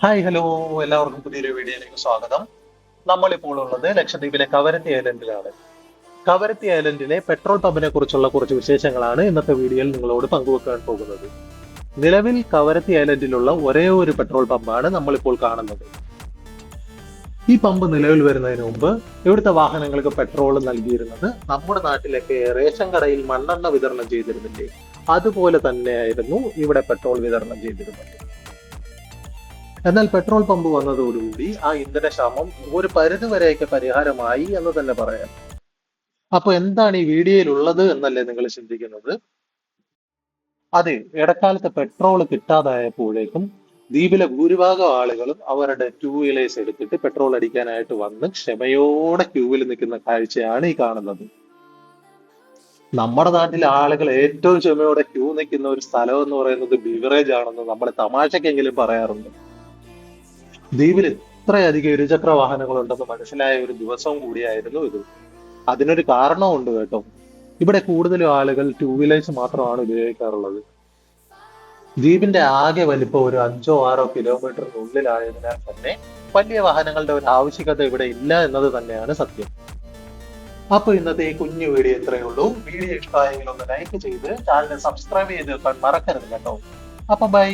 Hi hello, എല്ലാവർക്കും പുതിയൊരു വീഡിയോയിലേക്ക് സ്വാഗതം. നമ്മളിപ്പോൾ ഉള്ളത് ലക്ഷദ്വീപിലെ കവരത്തി ഐലൻഡിലാണ്. കവരത്തി ഐലൻഡിലെ പെട്രോൾ പമ്പിനെ കുറിച്ചുള്ള കുറച്ച് വിശേഷങ്ങളാണ് ഇന്നത്തെ വീഡിയോയിൽ നിങ്ങളോട് പങ്കുവെക്കാൻ പോകുന്നത്. നിലവിൽ കവരത്തി ഐലൻഡിലുള്ള ഒരേ ഒരു പെട്രോൾ പമ്പാണ് നമ്മളിപ്പോൾ കാണുന്നത്. ഈ പമ്പ് നിലവിൽ വരുന്നതിന് മുമ്പ് ഇവിടുത്തെ വാഹനങ്ങൾക്ക് പെട്രോൾ നൽകിയിരുന്നത് നമ്മുടെ നാട്ടിലൊക്കെ റേഷൻ കടയിൽ മണ്ണെണ്ണ വിതരണം ചെയ്തിരുന്നില്ലേ, അതുപോലെ തന്നെയായിരുന്നു ഇവിടെ പെട്രോൾ വിതരണം ചെയ്തിരുന്നത്. എന്നാൽ പെട്രോൾ പമ്പ് വന്നതോടുകൂടി ആ ഇന്ധനക്ഷാമം ഒരു പരിധി വരെയൊക്കെ പരിഹാരമായി എന്ന് തന്നെ പറയാം. അപ്പൊ എന്താണ് ഈ വീഡിയോയിൽ ഉള്ളത് എന്നല്ലേ നിങ്ങൾ ചിന്തിക്കുന്നത്? അതെ, ഇടക്കാലത്ത് പെട്രോൾ കിട്ടാതായപ്പോഴേക്കും ദ്വീപിലെ ഭൂരിഭാഗം ആളുകളും അവരുടെ ടൂ വീലേഴ്സ് എടുത്തിട്ട് പെട്രോൾ അടിക്കാനായിട്ട് വന്ന് ക്ഷമയോടെ ക്യൂവിൽ നിൽക്കുന്ന കാഴ്ചയാണ് ഈ കാണുന്നത്. നമ്മുടെ നാട്ടിലെ ആളുകൾ ഏറ്റവും ക്ഷമയോടെ ക്യൂ നിൽക്കുന്ന ഒരു സ്ഥലം എന്ന് പറയുന്നത് ബിവറേജ് ആണെന്ന് നമ്മൾ തമാശക്കെങ്കിലും പറയാറുണ്ട്. ദ്വീപിൽ ഇത്രയധികം ഇരുചക്ര വാഹനങ്ങൾ ഉണ്ടെന്ന് മനസ്സിലായ ഒരു ദിവസവും കൂടിയായിരുന്നു ഇത്. അതിനൊരു കാരണമുണ്ട് കേട്ടോ. ഇവിടെ കൂടുതലും ആളുകൾ ടൂ വീലേഴ്സ് മാത്രമാണ് ഉപയോഗിക്കാറുള്ളത്. ദ്വീപിന്റെ ആകെ വലിപ്പം ഒരു 5-6 കിലോമീറ്ററിനുള്ളിലായതിനാൽ തന്നെ വലിയ വാഹനങ്ങളുടെ ഒരു ആവശ്യകത ഇവിടെ ഇല്ല എന്നത് തന്നെയാണ് സത്യം. അപ്പൊ ഇന്നത്തെ ഈ കുഞ്ഞു വീഡിയോ ഇത്രയേ ഉള്ളൂ. വീഡിയോ ഇഷ്ടമായെങ്കിൽ ഒന്ന് ലൈക്ക് ചെയ്ത് ചാനൽ സബ്സ്ക്രൈബ് ചെയ്ത് വെക്കാൻ മറക്കരുത് കേട്ടോ. അപ്പൊ ബൈ.